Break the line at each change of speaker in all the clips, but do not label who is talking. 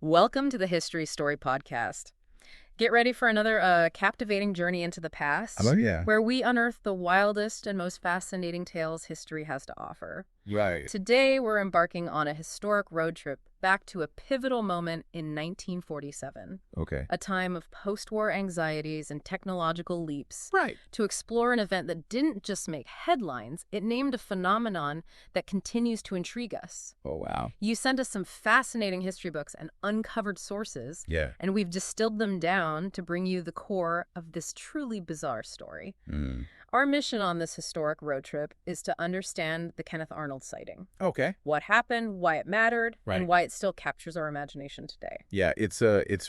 Welcome to the History Story Podcast. Get ready for another captivating journey into the past,
Oh, yeah.
where we unearth the wildest and most fascinating tales history has to offer.
Right.
Today, we're embarking on a historic road trip back to a pivotal moment in 1947,
Okay.
a time of post-war anxieties and technological leaps,
Right.
to explore an event that didn't just make headlines, it named a phenomenon that continues to intrigue us.
Oh, wow.
You sent us some fascinating history books and uncovered sources,
Yeah.
and we've distilled them down to bring you the core of this truly bizarre story. Our mission on this historic road trip is to understand the Kenneth Arnold sighting.
Okay.
What happened, why it mattered,
Right.
and why it still captures our imagination today.
Yeah, it's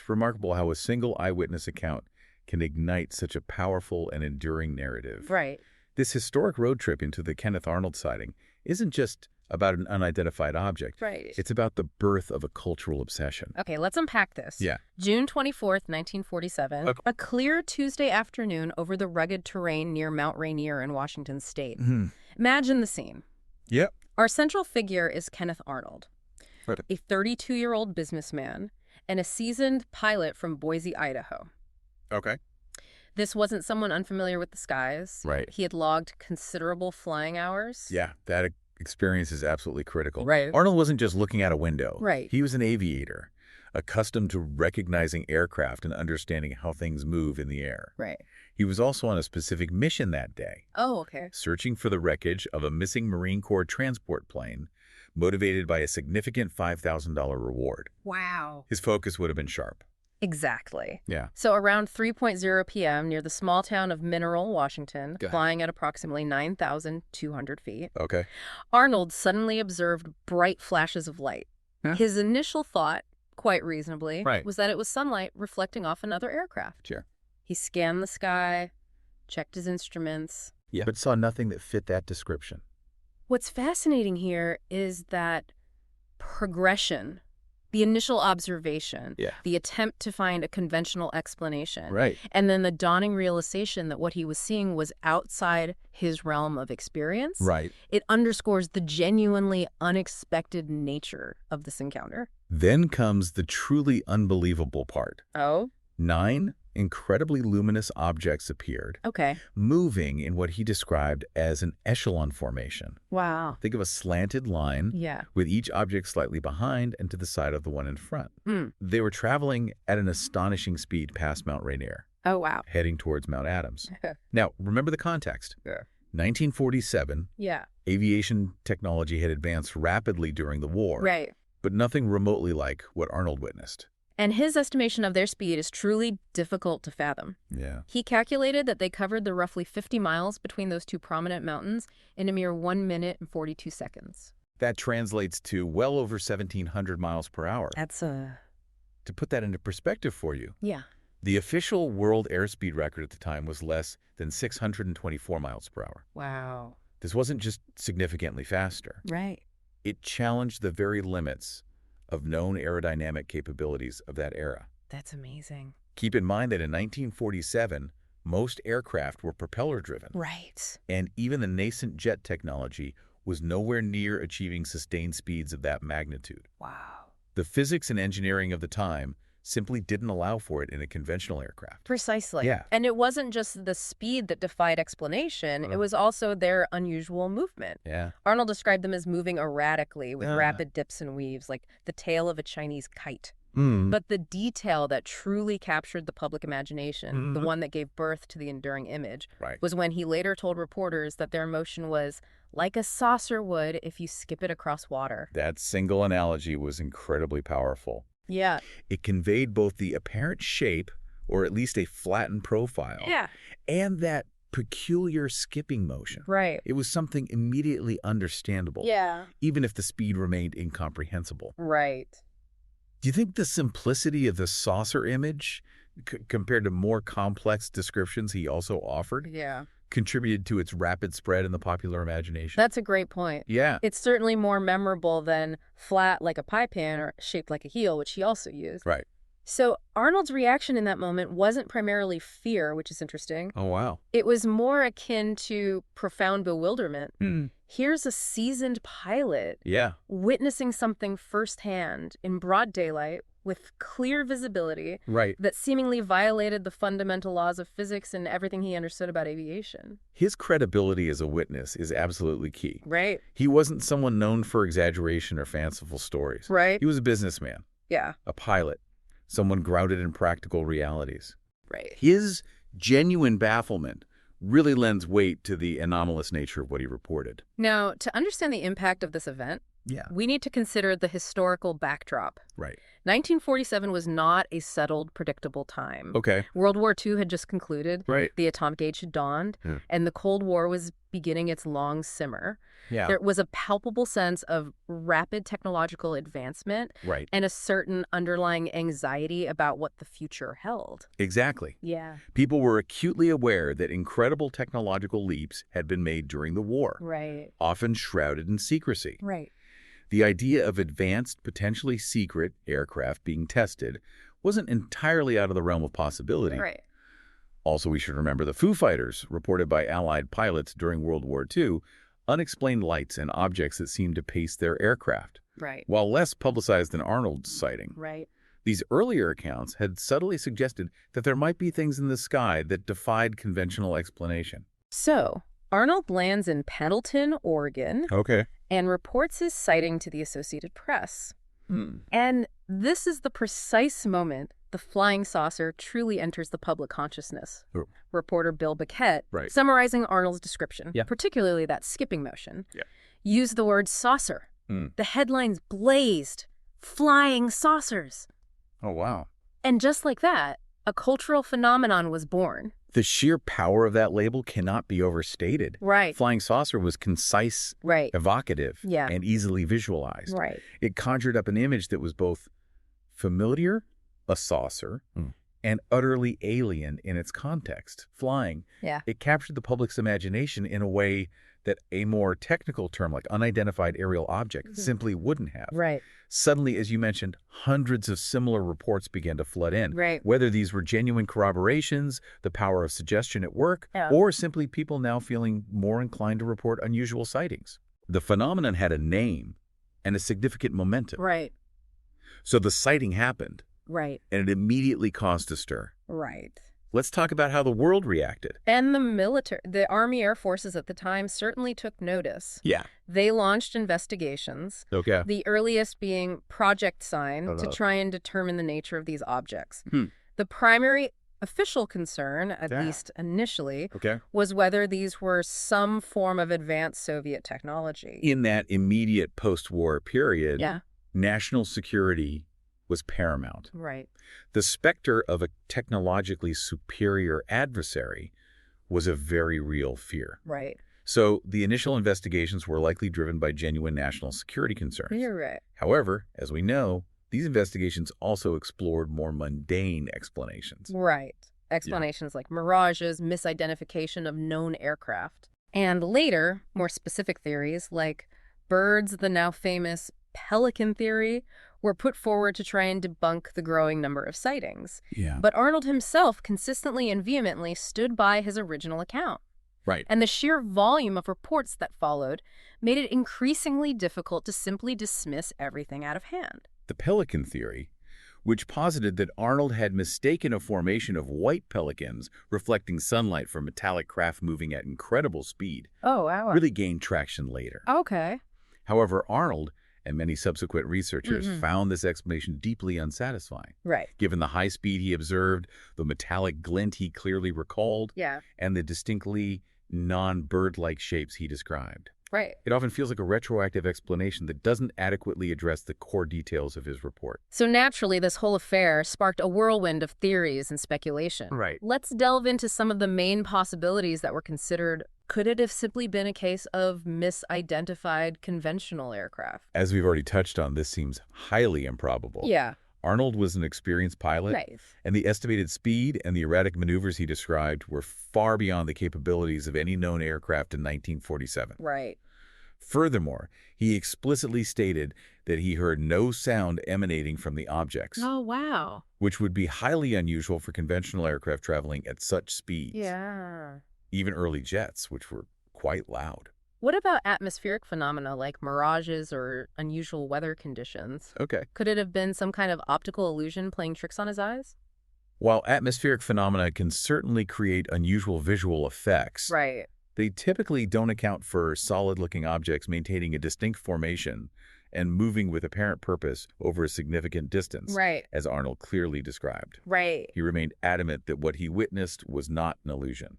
remarkable how a single eyewitness account can ignite such a powerful and enduring narrative.
Right.
This historic road trip into the Kenneth Arnold sighting isn't just about an unidentified object.
Right.
It's about the birth of a cultural obsession.
Okay, let's unpack this.
Yeah.
June 24th, 1947,
Okay.
a clear Tuesday afternoon over the rugged terrain near Mount Rainier in Washington state. Imagine the scene.
Yep.
Our central figure is Kenneth Arnold,
Right.
a 32-year-old businessman and a seasoned pilot from Boise, Idaho.
Okay.
This wasn't someone unfamiliar with the skies.
Right.
He had logged considerable flying hours.
Yeah, that experience is absolutely critical.
Right.
Arnold wasn't just looking out a window.
Right.
He was an aviator, accustomed to recognizing aircraft and understanding how things move in the air.
Right.
He was also on a specific mission that day,
Oh, okay.
searching for the wreckage of a missing Marine Corps transport plane, motivated by a significant $5,000 reward.
Wow.
His focus would have been sharp.
Exactly.
Yeah.
So around 3:00 p.m. near the small town of Mineral, Washington,
Go ahead.
flying at approximately 9,200 feet,
Okay.
Arnold suddenly observed bright flashes of light.
Huh?
His initial thought, quite reasonably,
Right.
was that it was sunlight reflecting off another aircraft.
Sure.
He scanned the sky, checked his instruments.
Yeah. But saw nothing that fit that description.
What's fascinating here is that progression, the initial observation,
Yeah.
the attempt to find a conventional explanation,
Right.
and then the dawning realization that what he was seeing was outside his realm of experience.
Right.
It underscores the genuinely unexpected nature of this encounter.
Then comes the truly unbelievable part.
Oh,
9 incredibly luminous objects appeared,
okay.
moving in what he described as an echelon formation.
Wow.
Think of a slanted line
Yeah.
with each object slightly behind and to the side of the one in front.
Mm.
They were traveling at an astonishing speed past Mount Rainier,
Oh, wow.
heading towards Mount Adams. Now, remember the context.
Yeah.
1947,
Yeah.
aviation technology had advanced rapidly during the war,
Right.
but nothing remotely like what Arnold witnessed.
And his estimation of their speed is truly difficult to fathom.
Yeah.
He calculated that they covered the roughly 50 miles between those two prominent mountains in a mere 1 minute and 42 seconds.
That translates to well over 1,700 miles per hour.
That's
To put that into perspective for you,
yeah.
the official world airspeed record at the time was less than 624 miles per hour.
Wow.
This wasn't just significantly faster.
Right.
It challenged the very limits of known aerodynamic capabilities of that era.
That's amazing.
Keep in mind that in 1947, most aircraft were propeller-driven,
Right.
and even the nascent jet technology was nowhere near achieving sustained speeds of that magnitude.
Wow.
The physics and engineering of the time simply didn't allow for it in a conventional aircraft.
Precisely.
Yeah.
And it wasn't just the speed that defied explanation. It was also their unusual movement.
Yeah.
Arnold described them as moving erratically with
Ah.
rapid dips and weaves, like the tail of a Chinese kite.
Mm.
But the detail that truly captured the public imagination, the one that gave birth to the enduring image,
Right.
was when he later told reporters that their motion was like a saucer would if you skip it across water.
That single analogy was incredibly powerful.
Yeah.
It conveyed both the apparent shape, or at least a flattened profile,
Yeah.
and that peculiar skipping motion.
Right.
It was something immediately understandable,
Yeah.
even if the speed remained incomprehensible.
Right.
Do you think the simplicity of the saucer image, compared to more complex descriptions he also offered,
Yeah.
contributed to its rapid spread in the popular imagination?
That's a great point.
Yeah.
It's certainly more memorable than flat like a pie pan or shaped like a heel, which he also used.
Right.
So Arnold's reaction in that moment wasn't primarily fear, which is interesting.
Oh, wow.
It was more akin to profound bewilderment. Here's a seasoned pilot
Yeah.
witnessing something firsthand in broad daylight with clear visibility
Right.
that seemingly violated the fundamental laws of physics and everything he understood about aviation.
His credibility as a witness is absolutely key.
Right.
He wasn't someone known for exaggeration or fanciful stories.
Right.
He was a businessman,
Yeah.
a pilot, someone grounded in practical realities.
Right.
His genuine bafflement really lends weight to the anomalous nature of what he reported.
Now, to understand the impact of this event,
Yeah.
we need to consider the historical backdrop.
Right.
1947 was not a settled, predictable time.
Okay.
World War II had just concluded,
Right.
the atomic age had dawned, and the Cold War was beginning its long simmer.
Yeah.
There was a palpable sense of rapid technological advancement
Right.
and a certain underlying anxiety about what the future held.
Exactly.
Yeah.
People were acutely aware that incredible technological leaps had been made during the war,
Right.
often shrouded in secrecy.
Right.
The idea of advanced, potentially secret aircraft being tested wasn't entirely out of the realm of possibility.
Right.
Also, we should remember the Foo Fighters, reported by Allied pilots during World War II, unexplained lights and objects that seemed to pace their aircraft.
Right.
While less publicized than Arnold's sighting,
Right.
these earlier accounts had subtly suggested that there might be things in the sky that defied conventional explanation.
So, Arnold lands in Pendleton, Oregon,
Okay.
and reports his sighting to the Associated Press. And this is the precise moment the flying saucer truly enters the public consciousness.
Oh.
Reporter Bill Beckett,
Right.
summarizing Arnold's description,
Yeah.
particularly that skipping motion,
Yeah.
used the word saucer. The headlines blazed, "Flying saucers."
Oh, wow.
And just like that, a cultural phenomenon was born.
The sheer power of that label cannot be overstated.
Right.
Flying saucer was concise,
Right.
evocative,
Yeah.
and easily visualized.
Right.
It conjured up an image that was both familiar, a saucer, and utterly alien in its context, flying.
Yeah.
It captured the public's imagination in a way that a more technical term like unidentified aerial object simply wouldn't have.
Right.
Suddenly, as you mentioned, hundreds of similar reports began to flood in.
Right.
Whether these were genuine corroborations, the power of suggestion at work,
Yeah.
or simply people now feeling more inclined to report unusual sightings. The phenomenon had a name and a significant momentum.
Right.
So the sighting happened,
Right.
and it immediately caused a stir.
Right.
Let's talk about how the world reacted.
And the Army Air Forces at the time certainly took notice.
Yeah.
They launched investigations,
Okay.
the earliest being Project Sign, to try and determine the nature of these objects. The primary official concern, at least initially,
Okay.
was whether these were some form of advanced Soviet technology.
In that immediate post-war period,
Yeah.
national security was paramount.
Right.
The specter of a technologically superior adversary was a very real fear.
Right.
So the initial investigations were likely driven by genuine national security concerns.
You're right.
However, as we know, these investigations also explored more mundane explanations.
Right. Explanations like mirages, misidentification of known aircraft. And later, more specific theories like birds, the now famous pelican theory, were put forward to try and debunk the growing number of sightings.
Yeah.
But Arnold himself consistently and vehemently stood by his original account.
Right.
And the sheer volume of reports that followed made it increasingly difficult to simply dismiss everything out of hand.
The pelican theory, which posited that Arnold had mistaken a formation of white pelicans reflecting sunlight for metallic craft moving at incredible speed,
Oh, wow.
really gained traction later.
Okay.
However, Arnold and many subsequent researchers found this explanation deeply unsatisfying.
Right.
Given the high speed he observed, the metallic glint he clearly recalled,
Yeah.
and the distinctly non-bird-like shapes he described.
Right.
It often feels like a retroactive explanation that doesn't adequately address the core details of his report.
So naturally, this whole affair sparked a whirlwind of theories and speculation.
Right.
Let's delve into some of the main possibilities that were considered. Could it have simply been a case of misidentified conventional aircraft?
As we've already touched on, this seems highly improbable.
Yeah.
Arnold was an experienced pilot,
Right.
and the estimated speed and the erratic maneuvers he described were far beyond the capabilities of any known aircraft in 1947.
Right.
Furthermore, he explicitly stated that he heard no sound emanating from the objects,
Oh, wow.
which would be highly unusual for conventional aircraft traveling at such speeds.
Yeah.
Even early jets, which were quite loud.
What about atmospheric phenomena like mirages or unusual weather conditions?
Okay.
Could it have been some kind of optical illusion playing tricks on his eyes?
While atmospheric phenomena can certainly create unusual visual effects,
Right.
they typically don't account for solid-looking objects maintaining a distinct formation and moving with apparent purpose over a significant distance,
Right.
as Arnold clearly described.
Right.
He remained adamant that what he witnessed was not an illusion.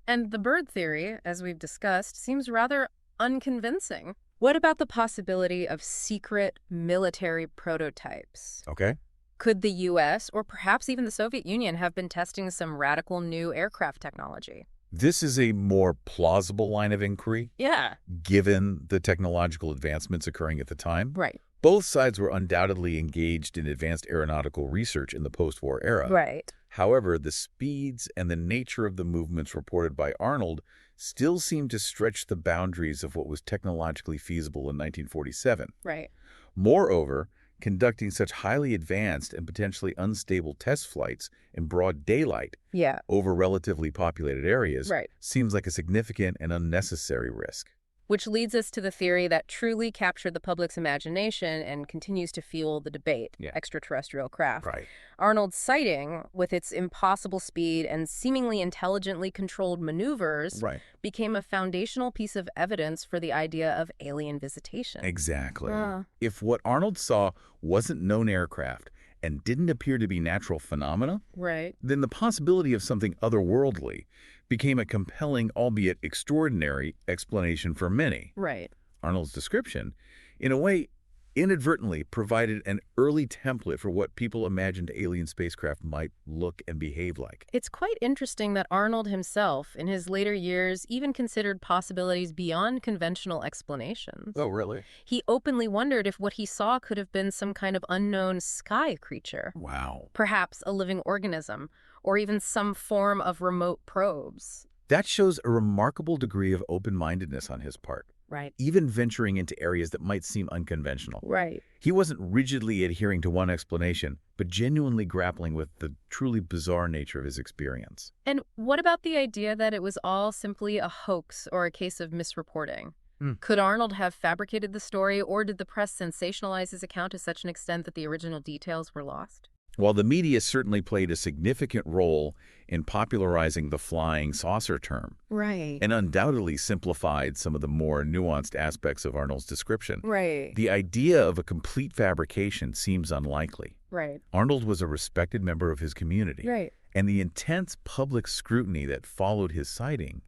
And the bird theory, as we've discussed, seems rather unconvincing. What about the possibility of secret military prototypes?
Okay.
Could the US, or perhaps even the Soviet Union, have been testing some radical new aircraft technology?
This is a more plausible line of inquiry,
Yeah.
given the technological advancements occurring at the time.
Right.
Both sides were undoubtedly engaged in advanced aeronautical research in the post-war era.
Right.
However, the speeds and the nature of the movements reported by Arnold still seem to stretch the boundaries of what was technologically feasible in 1947.
Right.
Moreover, conducting such highly advanced and potentially unstable test flights in broad daylight
Yeah.
over relatively populated areas
Right.
seems like a significant and unnecessary risk.
Which leads us to the theory that truly captured the public's imagination and continues to fuel the debate,
Yeah.
extraterrestrial craft.
Right.
Arnold's sighting, with its impossible speed and seemingly intelligently controlled maneuvers,
Right.
became a foundational piece of evidence for the idea of alien visitation.
Exactly.
Uh.
If what Arnold saw wasn't known aircraft and didn't appear to be natural phenomena,
Right.
then the possibility of something otherworldly became a compelling, albeit extraordinary, explanation for many.
Right.
Arnold's description, in a way, inadvertently provided an early template for what people imagined alien spacecraft might look and behave like.
It's quite interesting that Arnold himself, in his later years, even considered possibilities beyond conventional explanations.
Oh, really?
He openly wondered if what he saw could have been some kind of unknown sky creature,
Wow.
perhaps a living organism, or even some form of remote probes.
That shows a remarkable degree of open-mindedness on his part,
Right.
even venturing into areas that might seem unconventional.
Right.
He wasn't rigidly adhering to one explanation, but genuinely grappling with the truly bizarre nature of his experience.
And what about the idea that it was all simply a hoax or a case of misreporting? Could Arnold have fabricated the story, or did the press sensationalize his account to such an extent that the original details were lost?
While the media certainly played a significant role in popularizing the flying saucer term,
Right.
and undoubtedly simplified some of the more nuanced aspects of Arnold's description,
Right.
the idea of a complete fabrication seems unlikely.
Right.
Arnold was a respected member of his community,
Right.
and the intense public scrutiny that followed his sighting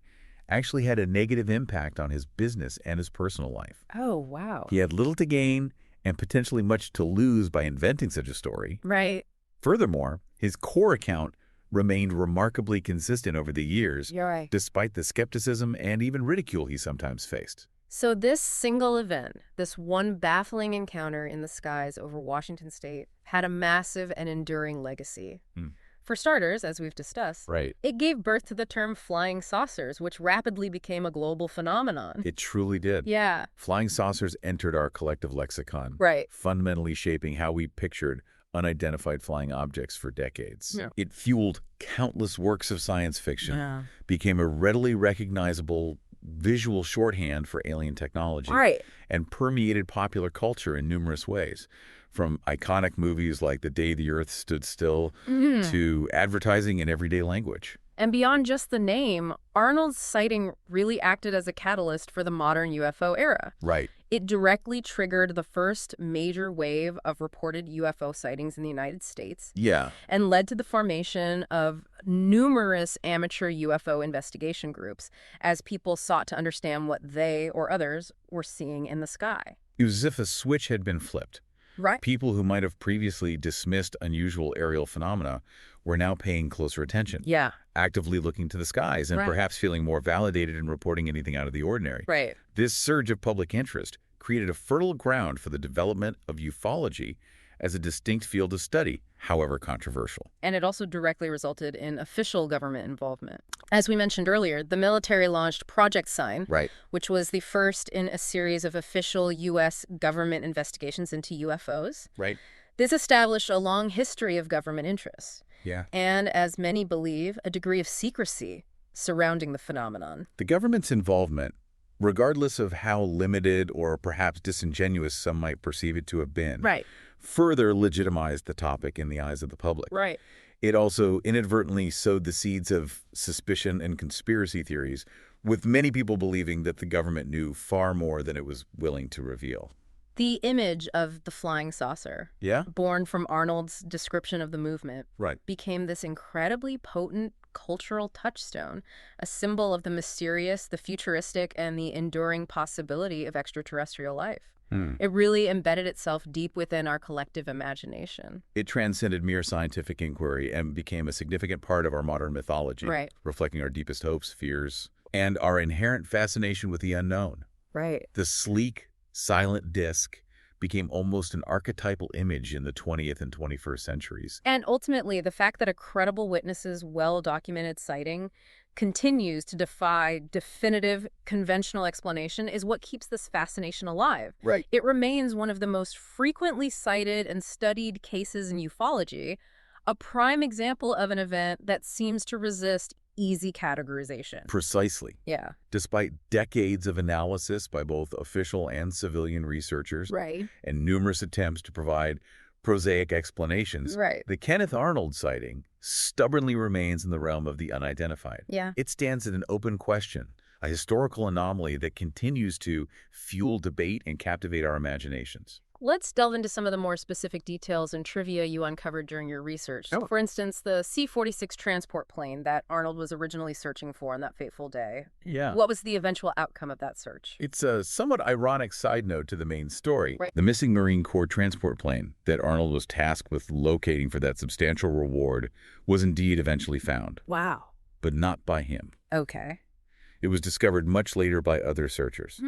actually had a negative impact on his business and his personal life.
Oh, wow.
He had little to gain and potentially much to lose by inventing such a story.
Right.
Furthermore, his core account remained remarkably consistent over the years,
You're right.
despite the skepticism and even ridicule he sometimes faced.
So this single event, this one baffling encounter in the skies over Washington state, had a massive and enduring legacy. For starters, as we've discussed,
Right.
it gave birth to the term flying saucers, which rapidly became a global phenomenon.
It truly did.
Yeah.
Flying saucers entered our collective lexicon,
Right.
fundamentally shaping how we pictured unidentified flying objects for decades.
Yeah.
It fueled countless works of science fiction,
Yeah.
became a readily recognizable visual shorthand for alien technology,
Right.
and permeated popular culture in numerous ways, from iconic movies like The Day the Earth Stood Still to advertising in everyday language.
And beyond just the name, Arnold's sighting really acted as a catalyst for the modern UFO era.
Right.
It directly triggered the first major wave of reported UFO sightings in the United States
Yeah.
and led to the formation of numerous amateur UFO investigation groups as people sought to understand what they or others were seeing in the sky.
It was as if a switch had been flipped.
Right.
People who might have previously dismissed unusual aerial phenomena were now paying closer attention,
Yeah.
actively looking to the skies, and
Right.
perhaps feeling more validated in reporting anything out of the ordinary.
Right.
This surge of public interest created a fertile ground for the development of ufology as a distinct field of study, however controversial.
And it also directly resulted in official government involvement. As we mentioned earlier, the military launched Project Sign,
Right.
which was the first in a series of official U.S. government investigations into UFOs.
Right.
This established a long history of government interest,
Yeah.
and, as many believe, a degree of secrecy surrounding the phenomenon.
The government's involvement regardless of how limited or perhaps disingenuous some might perceive it to have been,
Right.
further legitimized the topic in the eyes of the public.
Right.
It also inadvertently sowed the seeds of suspicion and conspiracy theories, with many people believing that the government knew far more than it was willing to reveal.
The image of the flying saucer,
Yeah?
born from Arnold's description of the movement,
Right.
became this incredibly potent cultural touchstone, a symbol of the mysterious, the futuristic, and the enduring possibility of extraterrestrial life. It really embedded itself deep within our collective imagination.
It transcended mere scientific inquiry and became a significant part of our modern mythology,
Right.
reflecting our deepest hopes, fears, and our inherent fascination with the unknown.
Right.
The sleek, silent disk became almost an archetypal image in the 20th and 21st centuries.
And ultimately, the fact that a credible witness's well-documented sighting continues to defy definitive conventional explanation is what keeps this fascination alive.
Right.
It remains one of the most frequently cited and studied cases in ufology, a prime example of an event that seems to resist easy categorization.
Precisely.
Yeah.
Despite decades of analysis by both official and civilian researchers,
Right.
and numerous attempts to provide prosaic explanations,
Right.
the Kenneth Arnold sighting stubbornly remains in the realm of the unidentified.
Yeah.
It stands as an open question, a historical anomaly that continues to fuel debate and captivate our imaginations.
Let's delve into some of the more specific details and trivia you uncovered during your research.
Oh.
For instance, the C-46 transport plane that Arnold was originally searching for on that fateful day.
Yeah.
What was the eventual outcome of that search?
It's a somewhat ironic side note to the main story.
Right.
The missing Marine Corps transport plane that Arnold was tasked with locating for that substantial reward was indeed eventually found,
Wow.
but not by him.
Okay.
It was discovered much later by other searchers.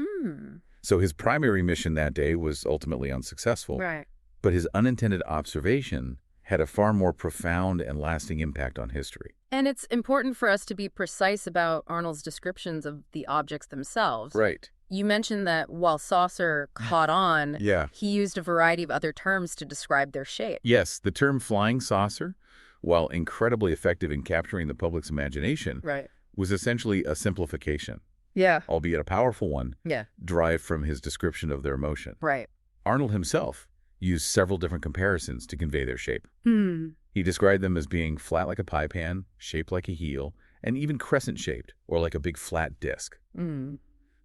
So his primary mission that day was ultimately unsuccessful,
Right.
but his unintended observation had a far more profound and lasting impact on history.
And it's important for us to be precise about Arnold's descriptions of the objects themselves.
Right.
You mentioned that while saucer caught on,
Yeah.
he used a variety of other terms to describe their shape.
Yes, the term flying saucer, while incredibly effective in capturing the public's imagination,
Right.
was essentially a simplification,
Yeah.
albeit a powerful one,
Yeah.
derived from his description of their motion.
Right.
Arnold himself used several different comparisons to convey their shape.
Hmm.
He described them as being flat like a pie pan, shaped like a heel, and even crescent-shaped, or like a big flat disc.
Mm.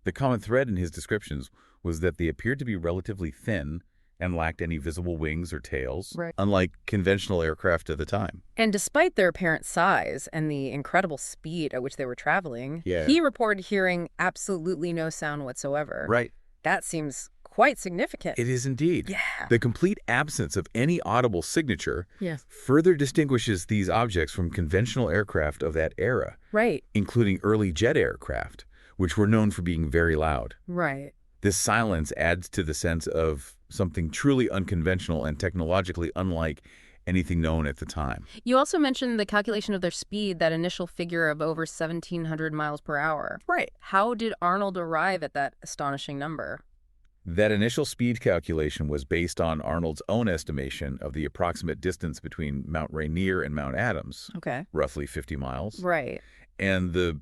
The common thread in his descriptions was that they appeared to be relatively thin and lacked any visible wings or tails,
Right.
unlike conventional aircraft at the time.
And despite their apparent size and the incredible speed at which they were traveling,
Yeah.
he reported hearing absolutely no sound whatsoever.
Right.
That seems quite significant.
It is indeed.
Yeah.
The complete absence of any audible signature
Yes.
further distinguishes these objects from conventional aircraft of that era,
Right.
including early jet aircraft, which were known for being very loud.
Right.
This silence adds to the sense of something truly unconventional and technologically unlike anything known at the time.
You also mentioned the calculation of their speed, that initial figure of over 1,700 miles per hour.
Right.
How did Arnold arrive at that astonishing number?
That initial speed calculation was based on Arnold's own estimation of the approximate distance between Mount Rainier and Mount Adams,
Okay.
roughly 50 miles,
Right.
and the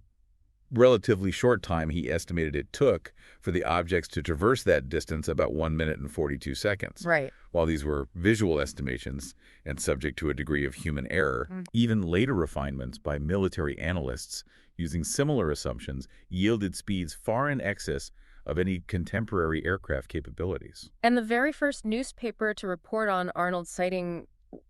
relatively short time he estimated it took for the objects to traverse that distance, about 1 minute and 42 seconds.
Right.
While these were visual estimations and subject to a degree of human error, even later refinements by military analysts using similar assumptions yielded speeds far in excess of any contemporary aircraft capabilities.
And the very first newspaper to report on Arnold's sighting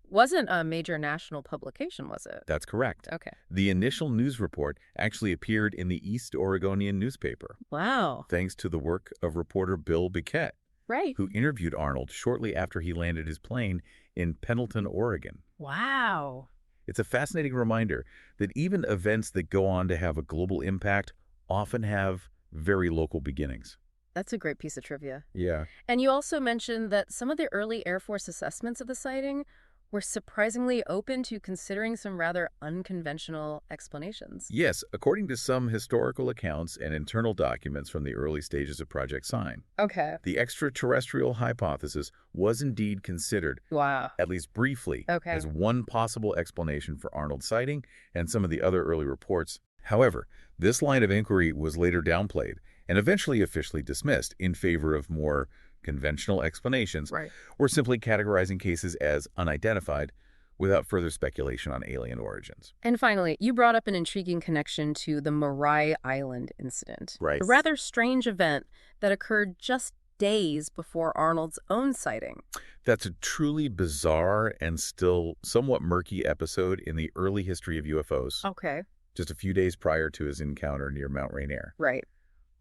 wasn't a major national publication, was it?
That's correct.
Okay.
The initial news report actually appeared in the East Oregonian newspaper,
Wow.
thanks to the work of reporter Bill Biquette,
Right.
who interviewed Arnold shortly after he landed his plane in Pendleton, Oregon.
Wow.
It's a fascinating reminder that even events that go on to have a global impact often have very local beginnings.
That's a great piece of trivia.
Yeah.
And you also mentioned that some of the early Air Force assessments of the sighting were surprisingly open to considering some rather unconventional explanations.
Yes, according to some historical accounts and internal documents from the early stages of Project Sign,
Okay.
the extraterrestrial hypothesis was indeed considered,
Wow.
at least briefly,
Okay.
as one possible explanation for Arnold's sighting and some of the other early reports. However, this line of inquiry was later downplayed and eventually officially dismissed in favor of more conventional explanations,
Right.
or simply categorizing cases as unidentified without further speculation on alien origins.
And finally, you brought up an intriguing connection to the Maury Island incident.
Right.
A rather strange event that occurred just days before Arnold's own sighting.
That's a truly bizarre and still somewhat murky episode in the early history of UFOs,
Okay.
just a few days prior to his encounter near Mount Rainier.
Right.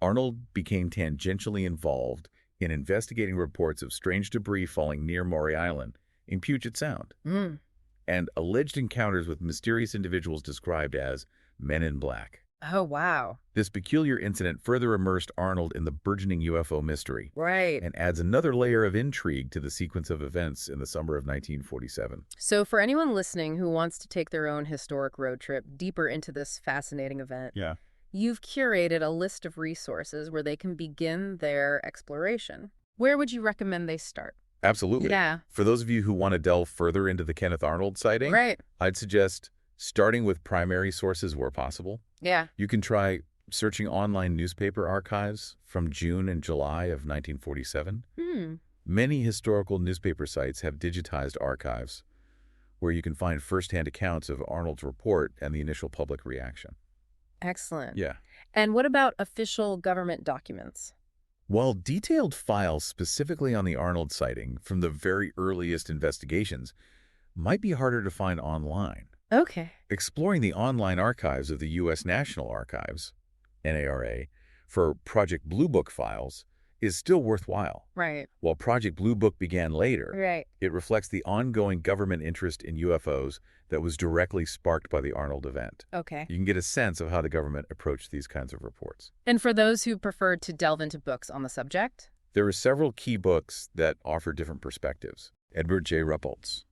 Arnold became tangentially involved in investigating reports of strange debris falling near Maury Island in Puget Sound,
Mm.
and alleged encounters with mysterious individuals described as men in black.
Oh, wow.
This peculiar incident further immersed Arnold in the burgeoning UFO mystery
Right.
and adds another layer of intrigue to the sequence of events in the summer of 1947.
So for anyone listening who wants to take their own historic road trip deeper into this fascinating event,
Yeah.
you've curated a list of resources where they can begin their exploration. Where would you recommend they start?
Absolutely.
Yeah.
For those of you who want to delve further into the Kenneth Arnold sighting,
Right.
I'd suggest starting with primary sources where possible.
Yeah.
You can try searching online newspaper archives from June and July of 1947.
Hmm.
Many historical newspaper sites have digitized archives where you can find firsthand accounts of Arnold's report and the initial public reaction.
Excellent.
Yeah.
And what about official government documents?
While detailed files specifically on the Arnold sighting from the very earliest investigations might be harder to find online,
Okay.
exploring the online archives of the U.S. National Archives, NARA, for Project Blue Book files is still worthwhile.
Right.
While Project Blue Book began later,
Right.
it reflects the ongoing government interest in UFOs that was directly sparked by the Arnold event.
Okay.
You can get a sense of how the government approached these kinds of reports.
And for those who prefer to delve into books on the subject?
There are several key books that offer different perspectives. Edward J. Ruppelt's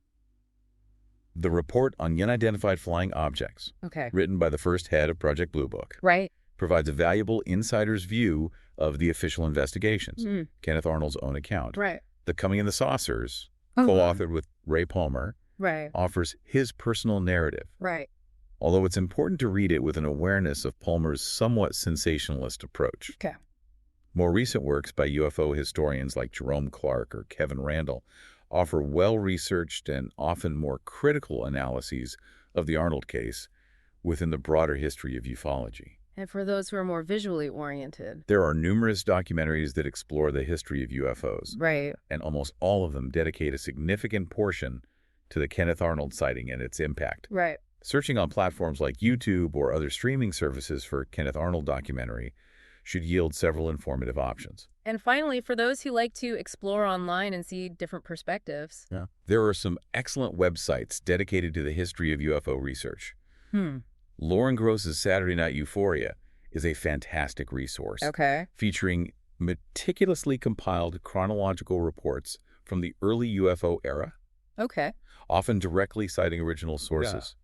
The Report on Unidentified Flying Objects,
Okay.
written by the first head of Project Blue Book,
Right.
provides a valuable insider's view of the official investigations,
Mm.
Kenneth Arnold's own account.
Right.
The Coming in the Saucers,
Oh.
co-authored with Ray Palmer,
Right.
offers his personal narrative,
Right.
although it's important to read it with an awareness of Palmer's somewhat sensationalist approach.
Okay.
More recent works by UFO historians like Jerome Clark or Kevin Randall offer well-researched and often more critical analyses of the Arnold case within the broader history of ufology.
And for those who are more visually oriented?
There are numerous documentaries that explore the history of UFOs,
Right.
and almost all of them dedicate a significant portion to the Kenneth Arnold sighting and its impact.
Right.
Searching on platforms like YouTube or other streaming services for Kenneth Arnold documentary should yield several informative options.
And finally, for those who like to explore online and see different perspectives.
There are some excellent websites dedicated to the history of UFO research.
Hmm.
Lauren Gross's Saturday Night Euphoria is a fantastic resource,
Okay.
featuring meticulously compiled chronological reports from the early UFO era,
Okay.
often directly citing original sources.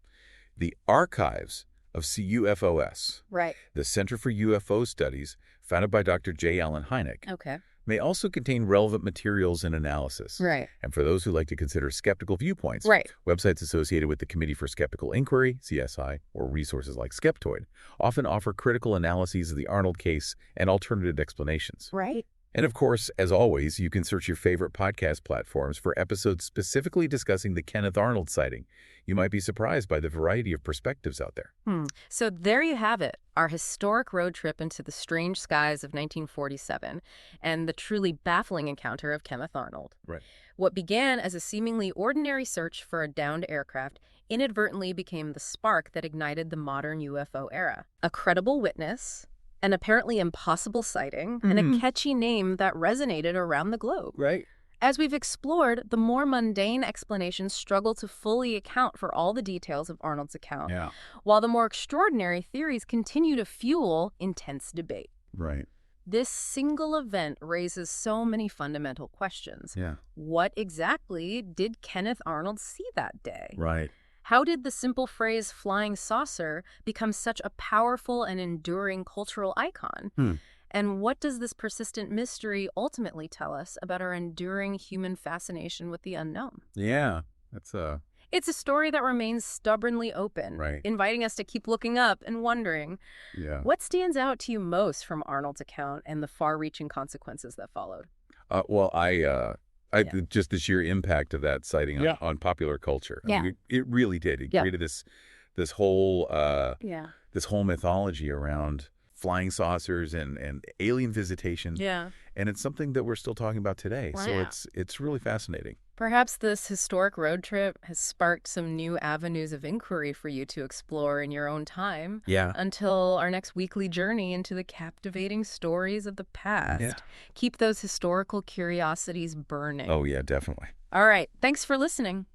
The archives of CUFOS,
Right.
the Center for UFO Studies, founded by Dr. J. Allen Hynek,
Okay.
may also contain relevant materials and analysis.
Right.
And for those who like to consider skeptical viewpoints,
Right.
websites associated with the Committee for Skeptical Inquiry, CSI, or resources like Skeptoid, often offer critical analyses of the Arnold case and alternative explanations.
Right.
And of course, as always, you can search your favorite podcast platforms for episodes specifically discussing the Kenneth Arnold sighting. You might be surprised by the variety of perspectives out there.
So there you have it, our historic road trip into the strange skies of 1947 and the truly baffling encounter of Kenneth Arnold.
Right.
What began as a seemingly ordinary search for a downed aircraft inadvertently became the spark that ignited the modern UFO era. A credible witness, an apparently impossible sighting, and a catchy name that resonated around the globe.
Right.
As we've explored, the more mundane explanations struggle to fully account for all the details of Arnold's account,
Yeah.
while the more extraordinary theories continue to fuel intense debate.
Right.
This single event raises so many fundamental questions.
Yeah.
What exactly did Kenneth Arnold see that day?
Right.
How did the simple phrase flying saucer become such a powerful and enduring cultural icon? And what does this persistent mystery ultimately tell us about our enduring human fascination with the unknown?
Yeah. That's
It's a story that remains stubbornly open,
Right.
inviting us to keep looking up and wondering.
Yeah.
What stands out to you most from Arnold's account and the far-reaching consequences that followed?
Well,
Yeah.
just the sheer impact of that sighting
Yeah.
on popular culture. I
Yeah.
mean, it really did. It
Yeah.
created this whole
Yeah.
this whole mythology around flying saucers and alien visitation.
Yeah.
And it's something that we're still talking about today. So
Wow.
it's really fascinating.
Perhaps this historic road trip has sparked some new avenues of inquiry for you to explore in your own time.
Yeah.
Until our next weekly journey into the captivating stories of the past.
Yeah.
Keep those historical curiosities burning.
Oh, yeah, definitely.
All right. Thanks for listening.